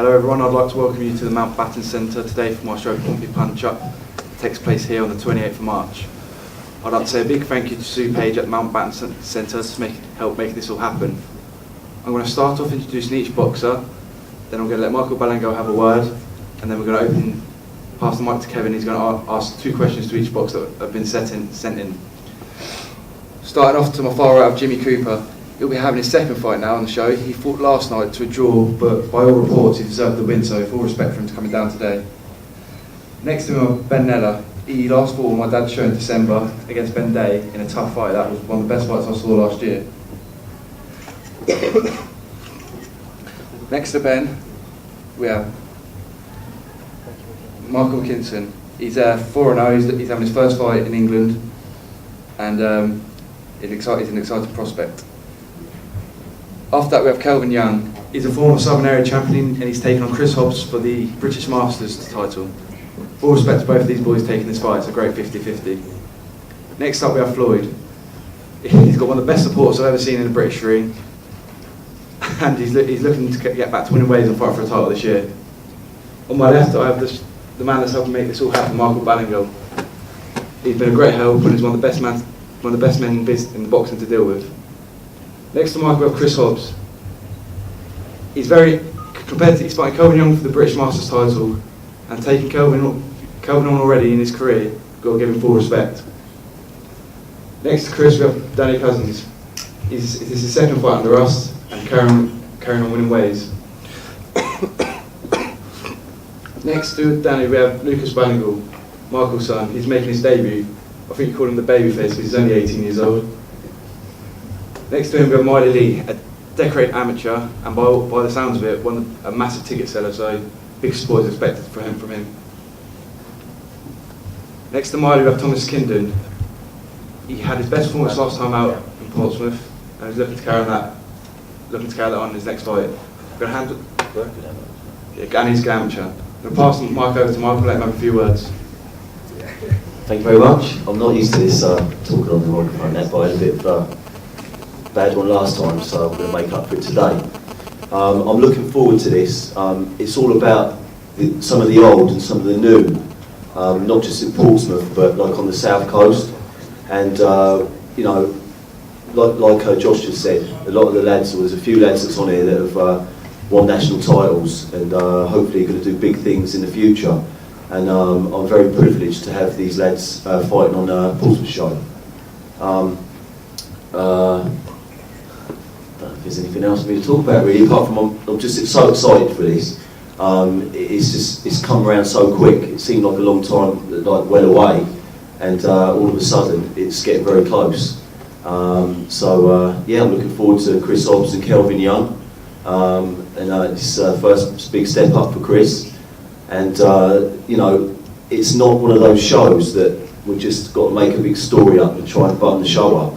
Hello everyone, I'd like to welcome you to the Mountbatten Centre today for my show Pompey Punch Up. It takes place here on the 28th of March. I'd like to say a big thank you to Sue Page at the Mountbatten Centre to help make this all happen. I'm going to start off introducing each boxer, then I'm going to let Michael Ballingall have a word, and then we're going to pass the mic to Kevin. He's going to ask 2 questions to each boxer that have been sent in. Starting off to my far right of Jimmy Cooper. He'll be having his second fight now on the show. He fought last night to a draw, but by all reports he deserved the win, so full respect for him coming down today. Next to him, Ben Neller. He last fought on my dad's show in December against Ben Day in a tough fight. That was one of the best fights I saw last year. Next to Ben, we have Michael Mckinson. He's 4-0, he's having his first fight in England, and he's an exciting prospect. After that we have Kelvin Young. He's a former Southern Area champion and he's taken on Chris Hobbs for the British Masters title. All respect to both of these boys taking this fight, it's a great 50-50. Next up we have Floyd. He's got one of the best supporters I've ever seen in the British ring, and he's looking to get back to winning ways and fight for a title this year. On my left I have the man that's helping make this all happen, Michael Ballingall. He's been a great help and he's one of the best men in boxing to deal with. Next to Michael we have Chris Hobbs. He's fighting Kelvin Young for the British Masters title and taking Kelvin on already in his career. Got to give him full respect. Next to Chris we have Danny Goode. This is his second fight under us and carrying on winning ways. Next to Danny we have Lucas Ballingall, Michael's son. He's making his debut. I think you call him the babyface because he's only 18 years old. Next to him we have Mieley Lee, a decorated amateur, and by the sounds of it, a massive ticket seller, so big support is expected from him. Next to Mieley we have Thomas Kindon. He had his best performance last time out in Portsmouth, and he's looking to carry that on in his next fight. We're going to hand it, and he's an amateur. I'm going to pass the mic over to Michael, let him have a few words. Thank you very much. I'm not used to this talking on the microphone, but I had a bit of a bad one last time, so I'm going to make up for it today. I'm looking forward to this. It's all about some of the old and some of the new, not just in Portsmouth, but like on the south coast. And you know, like Josh just said, a lot of the lads, or there's a few lads that's on here that have won national titles and hopefully going to do big things in the future. And I'm very privileged to have these lads fighting on a Portsmouth show. I don't know if there's anything else for me to talk about really, apart from I'm just so excited for this. It's come around so quick. It seemed like a long time, like well away, and all of a sudden it's getting very close. Yeah, I'm looking forward to Chris Hobbs and Kelvin Young, and it's first big step up for Chris. And you know, it's not one of those shows that we've just got to make a big story up and try and button the show up.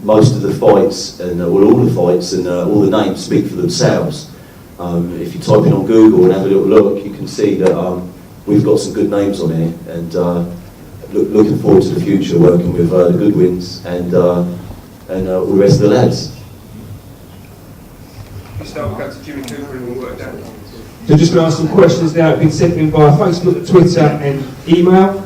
Most of the fights, and all the fights and all the names speak for themselves. If you type in on Google and have a little look, you can see that we've got some good names on here. And looking forward to the future, working with the Goodwins and all the rest of the lads. You start with Captain Jimmy Cooper and we'll work down. So just going to ask some questions now that have been sent in via Facebook, Twitter and email.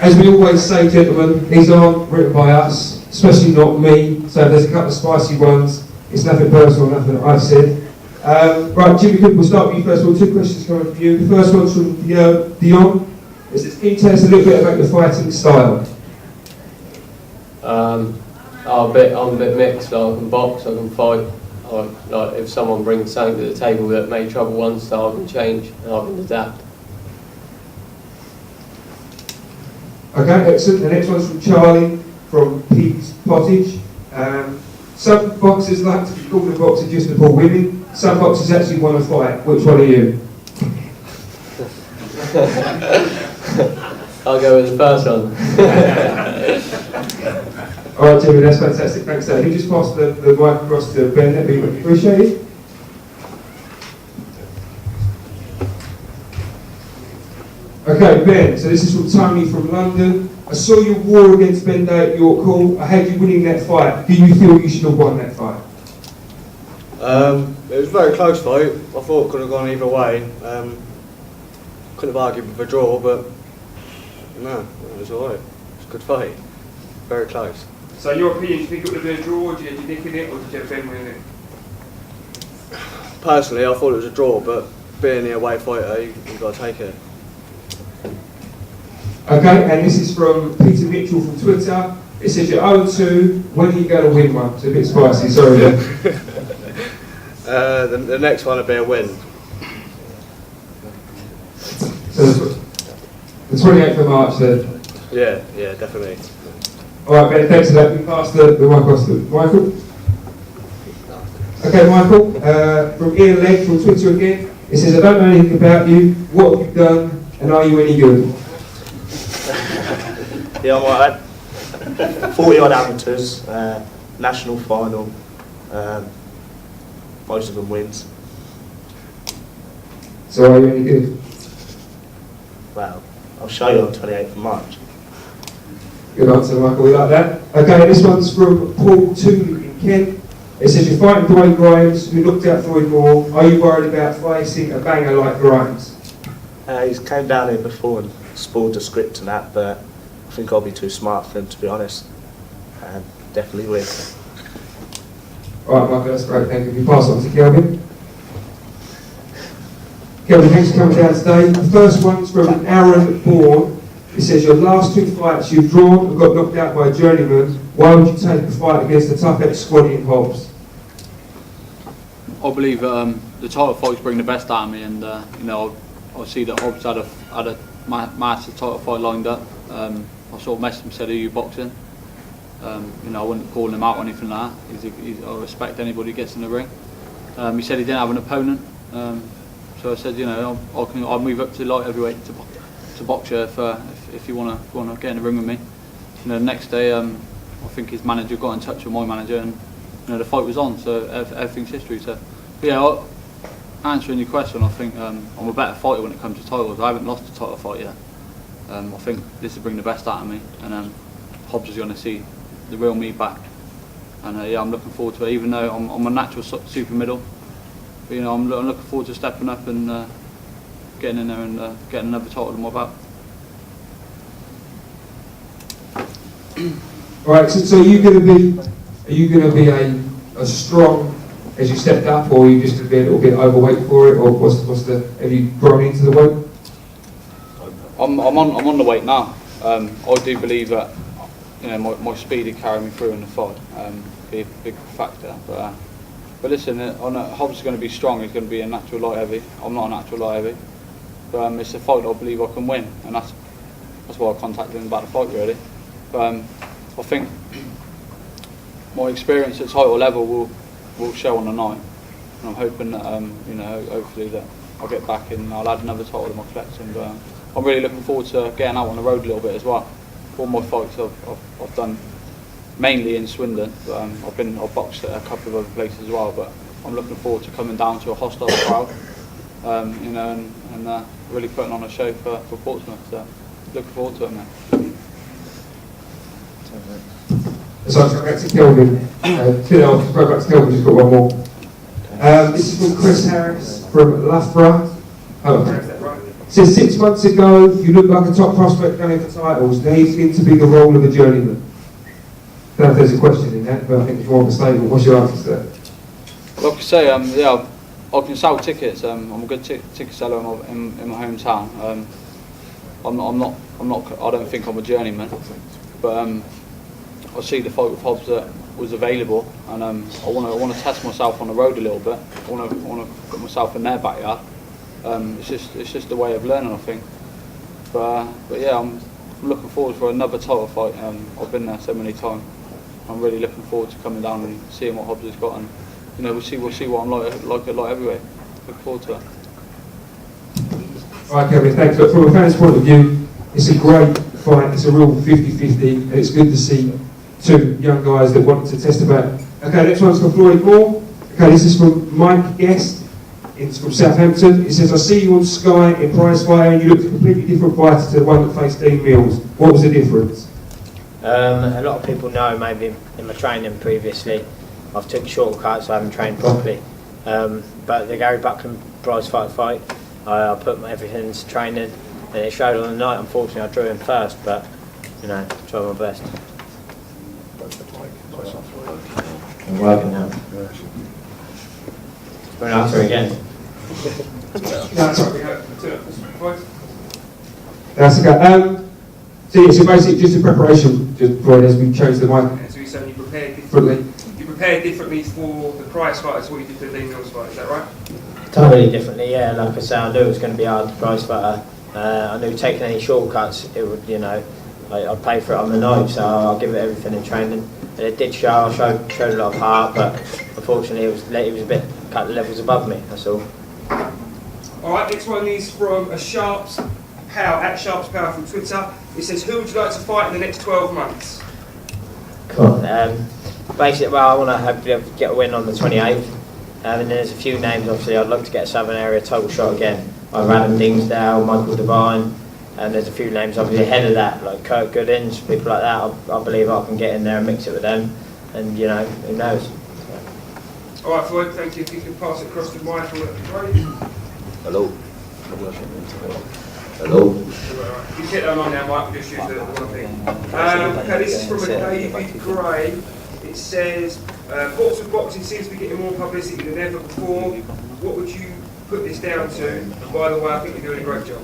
As we always say, gentlemen, these aren't written by us, especially not me, so if there's a couple of spicy ones, it's nothing personal, nothing that I've said. Right, Jimmy Cooper, we'll start with you first of all. 2 questions coming from you. The first one's from Dion. It says, can you tell us a little bit about your fighting style? I'm a bit mixed. Like, I can box, I can fight. Like if someone brings something to the table that may trouble one style, I can change and I can adapt. Okay, excellent. The next one's from Charlie from Pete's Pottage. Some boxers like to be called a boxer just to pull women. Some boxers actually want to fight. Which one are you? I'll go with the first one. Alright Jimmy, that's fantastic, thanks Dad. Can you just pass the mic across to Ben, that'd be appreciated. Okay Ben, so this is from Tony from London. I saw your war against Ben Day at York Hall. I had you winning that fight. Do you feel you should have won that fight? It was a very close fight. I thought it could have gone either way. Could have argued with a draw, but no, it was alright. It was a good fight. Very close. So in your opinion, do you think it would have been a draw, or did you nick in it, or did you have Ben winning it? Personally, I thought it was a draw, but being the away fighter, you've got to take it. Okay, and this is from Peter Mitchell from Twitter. It says you're 0-2, when are you going to win one? It's a bit spicy, sorry. The next one will be a win. So the 28th of March then? Yeah, definitely. Alright Ben, thanks for that. We pass the mic across to Michael. Okay Michael, from Ian Legg from Twitter again. It says, I don't know anything about you, what have you done, and are you any good? Yeah, I'm alright. 40 odd amateurs, national final, most of them wins. So are you any good? Well, I'll show you on 28th of March. Good answer Michael, we like that. Okay, this one's from Paul Tooley in Kent. It says, you're fighting Dwayne Grimes, who looked out Floyd Moore. Are you worried about facing a banger like Grimes? He's came down here before and spoiled the script and that, but I think I'll be too smart for him, to be honest. Definitely win. Alright Michael, that's great, thank you. We pass on to Kelvin. Kelvin, thanks for coming down today. The first one's from Aaron Bourne. It says, your last 2 fights you've drawn and got knocked out by a journeyman. Why would you take a fight against the tough ex-squaddy in Hobbs? I believe the title fights bring the best out of me, and you know, I see that Hobbs had a massive title fight lined up. I sort of messaged him, said, "Are you boxing?" You know, I wouldn't call him out or anything like that. I respect anybody who gets in the ring. He said he didn't have an opponent, so I said, you know, I'll move up to light heavyweight to box you if you want to get in the ring with me. You know, the next day, I think his manager got in touch with my manager, and you know, the fight was on, so everything's history. So, but yeah, answering your question, I think I'm a better fighter when it comes to titles. I haven't lost a title fight yet. I think this will bring the best out of me, and Hobbs is going to see the real me back. And yeah, I'm looking forward to it. Even though I'm a natural super middle, but you know, I'm looking forward to stepping up and getting in there and getting another title in my belt. Alright, so are you going to be a strong as you stepped up, or are you just going to be a little bit overweight for it, or have you grown into the weight? I'm on the weight now. I do believe that, you know, my speed would carry me through in the fight. Be a big factor. But listen, Hobbs is going to be strong. He's going to be a natural light heavy. I'm not a natural light heavy. But it's a fight I believe I can win, and that's why I contacted him about the fight really. But I think my experience at title level will show on the night, and I'm hoping that you know, hopefully that I'll get back and I'll add another title to my collection. But I'm really looking forward to getting out on the road a little bit as well. All my fights I've done mainly in Swindon, but I've boxed at a couple of other places as well. But I'm looking forward to coming down to a hostile crowd, you know, and really putting on a show for Portsmouth. So looking forward to it, mate. So I'll go back to Kelvin. I'll go back to Kelvin, just got one more. This is from Chris Harris from Loughborough. Says 6 months ago, you looked like a top prospect going for titles. Now you seem to be the role of a journeyman. I don't know if there's a question in that, but I think it's more of a statement. What's your answer to that? Like I say, yeah, I can sell tickets. I'm a good ticket seller in my hometown. I don't think I'm a journeyman, but I see the fight with Hobbs that was available, and I want to test myself on the road a little bit. I want to put myself in their backyard. It's just a way of learning, I think. But yeah, I'm looking forward for another title fight. I've been there so many times. I'm really looking forward to coming down and seeing what Hobbs has got, and you know, we'll see what I'm like at light heavyweight. Look forward to it. All right, Kevin, thanks. Look, from a fan's point of view, it's a great fight. It's a real 50-50, and it's good to see two young guys that want to test about. Okay, next one's from Floyd Moore. Okay, this is from Mike Guest. It's from Southampton. It says, I see you on Sky in prize fighter and you looked a completely different fighter to the one that faced Dean Mills. What was the difference? A lot of people know, maybe in my training previously, I've took shortcuts, I haven't trained properly. But the Gary Buckland prize fight, I put everything into training, and it showed on the night. Unfortunately, I drew him first, but you know, tried my best. I'm working now. We're an answer again. That's okay. So basically, just in preparation, just Floyd, as we chose the mic. So you're saying you prepared differently? You prepared differently for the prize fight as what you did for the Dean Mills fight, is that right? Totally differently, yeah. Like I say, I knew it was going to be hard to prize fighter. I knew taking any shortcuts, it would, you know, I'd pay for it on the night, so I'll give it everything in training. And it did show. I showed a lot of heart, but unfortunately, it was a bit a couple of levels above me. That's all. All right, next one is from a Sharps Power at Sharps Power from Twitter. It says, "Who would you like to fight in the next 12 months?" Cool. Basically, well, I want to hopefully get a win on the 28th. And then there's a few names. Obviously, I'd love to get a Southern Area total shot again. Like Adam Dingsdale, Michael Devine, and there's a few names obviously ahead of that, like Kurt Goodins, people like that. I believe I can get in there and mix it with them, and you know, who knows. All right, Floyd, thank you. If you can pass it across to Michael, that'd be great. Hello. Hello. You get that on now, Mike. We'll just use the one thing. Okay, this is from a David Gray. It says, Portsmouth boxing seems to be getting more publicity than ever before. What would you put this down to? And by the way, I think you're doing a great job.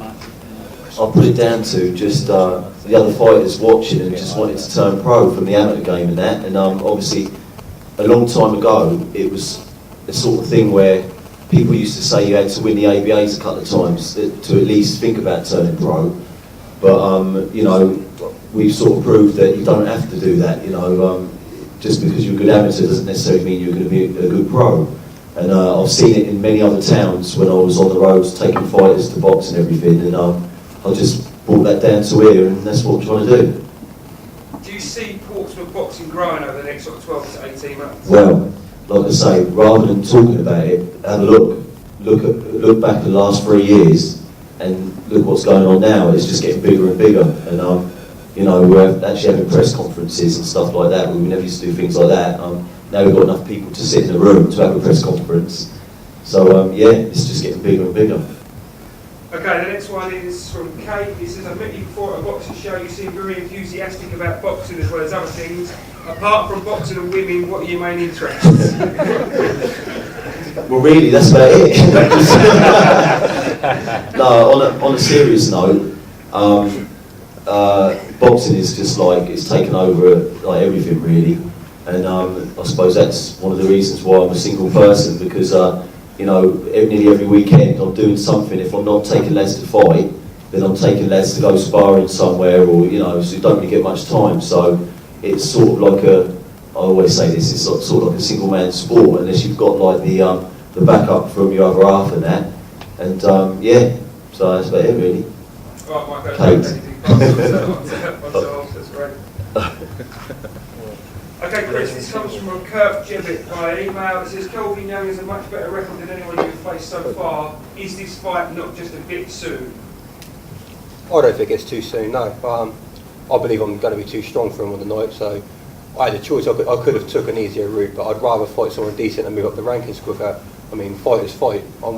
I'll put it down to just the other fighters watching and just wanted to turn pro from the amateur game and that. And obviously, a long time ago, it was the sort of thing where people used to say you had to win the ABAs a couple of times to at least think about turning pro. But, you know, we've sort of proved that you don't have to do that, you know. Just because you're a good amateur doesn't necessarily mean you're going to be a good pro. And I've seen it in many other towns when I was on the roads taking fighters to box and everything, and I just brought that down to here, and that's what I'm trying to do. Do you see Portsmouth boxing growing over the next sort of 12 to 18 months? Well, like I say, rather than talking about it, have a look back at the last 3 years, and look what's going on now. It's just getting bigger and bigger, and you know, we're actually having press conferences and stuff like that. We never used to do things like that. Now we've got enough people to sit in a room to have a press conference. So yeah, it's just getting bigger and bigger. Okay, the next one is from Kate. It says, "I met you before at a boxing show. You seem very enthusiastic about boxing as well as other things. Apart from boxing and women, what are your main interests?" Well, really, that's about it. No, on a serious note, boxing is just like, it's taken over like everything really, and I suppose that's one of the reasons why I'm a single person, because you know, nearly every weekend I'm doing something. If I'm not taking lads to fight, then I'm taking lads to go sparring somewhere, or you know, so you don't really get much time. So it's sort of like I always say this, it's sort of like a single man sport, unless you've got like the backup from your other half and that, and yeah, so that's about it really. Right, Mike, Kate. that's great. Okay, Chris, this comes from Kirk Jebbett by email. It says, "Kelvin Young has a much better record than anyone you've faced so far. Is this fight not just a bit soon?" I don't think it's too soon, no. I believe I'm going to be too strong for him on the night, so I had a choice. I could have took an easier route, but I'd rather fight someone decent and move up the rankings quicker. I mean, fighters fight. I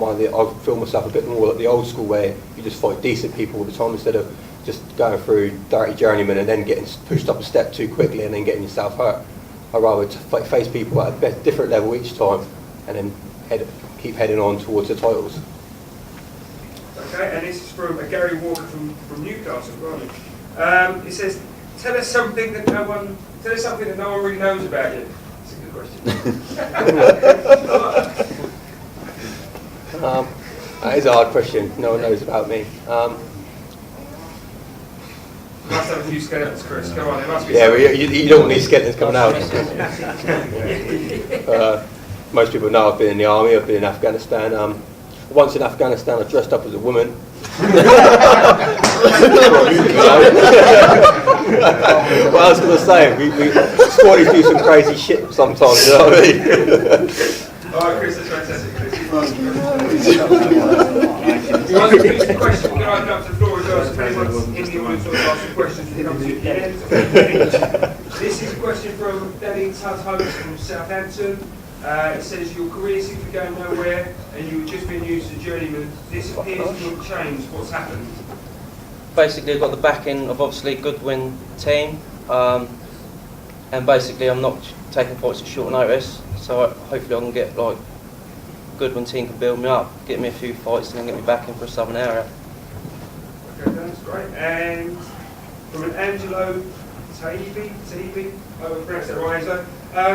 feel myself a bit more like the old school, where you just fight decent people all the time instead of just going through dirty journeymen and then getting pushed up a step too quickly and then getting yourself hurt. I'd rather face people at a different level each time and then keep heading on towards the titles." Okay, and this is from Gary Walker from Newcastle. It says, tell us something that no one really knows about you." That's a good question. That is a hard question. No one knows about me. Must have a few skeletons, Chris. Come on, there must be. Yeah, well, you don't want these skeletons coming out. Most people know I've been in the army. I've been in Afghanistan. Once in Afghanistan, I dressed up as a woman. What I was going to say, we squaddies do some crazy shit sometimes. You know what I mean? All right, Chris, that's fantastic. You want to repeat the question? We're going to open up to the floor as well. So if anyone's in the audience wants to ask some questions, Get on to the end. This is a question from Danny Goode from Southampton. It says your career seems to be going nowhere and you've just been used as a journeyman. This appears to have changed. What's happened? Basically, I've got the backing of obviously Goodwin team, and basically I'm not taking fights at short notice, so hopefully I can get like Goodwin team can build me up, get me a few fights and then get me back in for a southern area. Okay, that's great. And from an Angelo Taibi, I will pronounce that right, Angelo.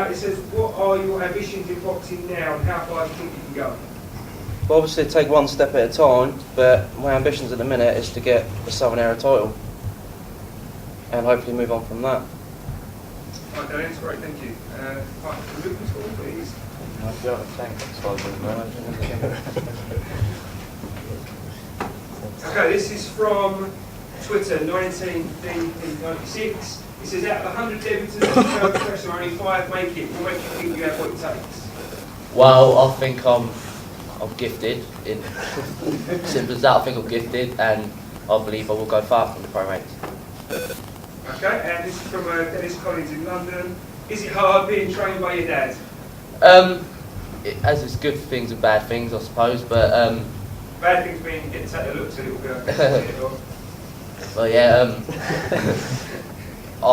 It says, what are your ambitions in boxing now and how far do you think you can go? Well, obviously take one step at a time, but my ambitions at the minute is to get the southern area title and hopefully move on from that. Right, Danny, that's great, thank you. Goodwin Sports, please. Okay, this is from Twitter, 19DP96. It says, out of the 100 debutants in the profession, only 5 make it. What makes you think you have what it takes? Well, I think I'm gifted. In simple as that, I think I'm gifted, and I believe I will go far from the pro ranks. Okay, and this is from Dennis Collins in London. Is it hard being trained by your dad? As it's good things and bad things, I suppose, but Bad things being you get to take the looks a little bit. well, yeah, I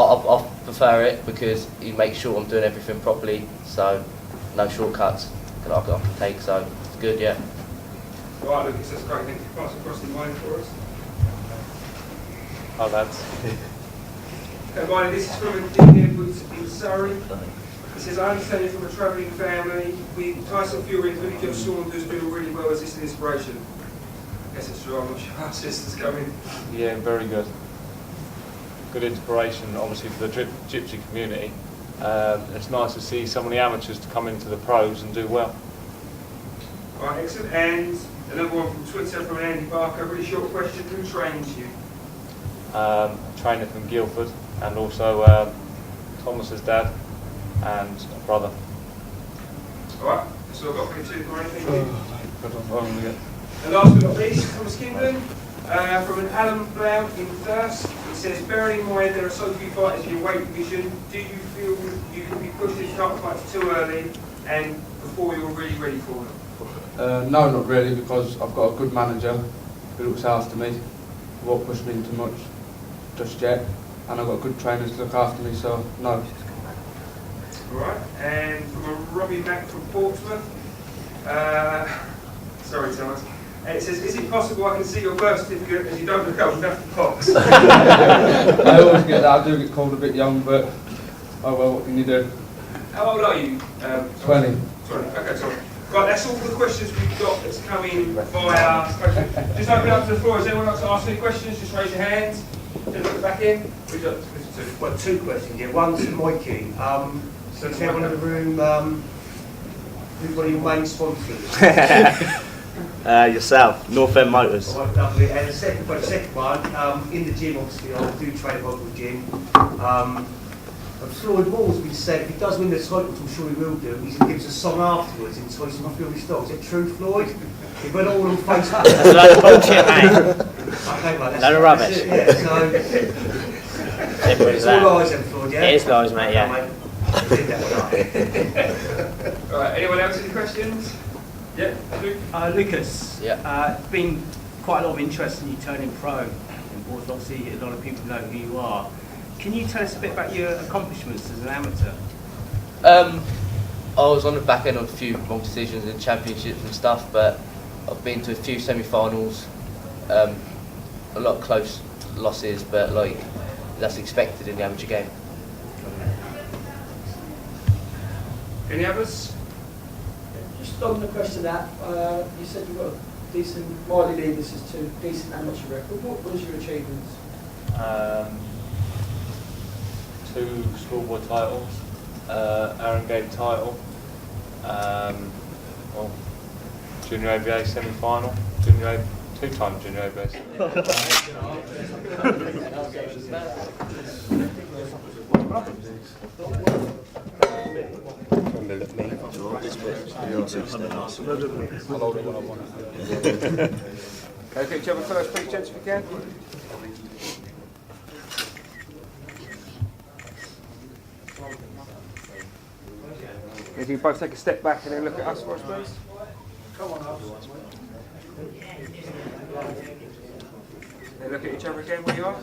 prefer it because he makes sure I'm doing everything properly, so no shortcuts that I can take, so it's good, yeah. Right, Lucas, that's great. Thank you. Pass across the line for us. Hi lads. Okay, Miley, this is from a Dean Edwards in Surrey. It says, I understand you're from a travelling family. With Tyson Fury and Billy Joe Saunders doing really well. Is this an inspiration? I guess it's true. I'm not sure how sisters going. Yeah, very good. Good inspiration, obviously, for the gypsy community. It's nice to see some of the amateurs to come into the pros and do well. Right, excellent. And another one from Twitter from Andy Barker. Really short question. Who trains you? A trainer from Guildford, and also Thomas's dad and a brother. Alright, so I've got for you two. Anything? And Oh, last but not least, Thomas Kindon, from an Alan Blount in Thirst. It says, bearing in mind there are so few fighters in your weight division, do you feel you can be pushed into top fights too early and before you're really ready for them? No, not really, because I've got a good manager who looks after me, won't push me into much just yet, and I've got good trainers to look after me, so no. Alright, and from a Robbie Mack from Portsmouth. Sorry, Thomas. It says, is it possible I can see your birth certificate as you don't look old enough to box? I always get that. I do get called a bit young, but oh well, what can you do? How old are you? 20. 20, okay, sorry. Right, that's all the questions we've got that's come in via... Just open up to the floor. Has anyone like to ask any questions? Just raise your hands. Just look back in. We've got two. Well, 2 questions here. One's to Mikey. So is everyone in the room, who's one of your main sponsors? Yourself, North End Motors. Right, lovely. And the second one, in the gym, obviously, I do train a local gym. And Floyd Moore's been said, if he does win the title, which I'm sure he will do, he's going to give us a song afterwards in Tyson Fury style. Is it true, Floyd? He went all on Facebook. That's a load of bullshit, mate. Okay, mate. Load of rubbish. It, yeah, so it's all lies then, Floyd, yeah? It is lies, mate, yeah. Alright, anyone else any questions? Yeah, Luke? Lucas, Yeah. it's been quite a lot of interest in you turning pro in boards. Obviously, a lot of people know who you are. Can you tell us a bit about your accomplishments as an amateur? I was on the back end of a few wrong decisions in championships and stuff, but I've been to a few semi-finals, a lot of close losses, but like that's expected in the amateur game. Any others? Just on the question that, you said you've got a decent, Mieley Lee, this is 2 decent amateur record. What was your achievements? 2 schoolboy titles, Aaron Gate title, well, Junior ABA semi-final, 2-time Junior ABA semi-final. Okay, do you have a first speech, gents, if you can? if you both take a step back and then look at us for us, please. Come on up. Then look at each other again where you are.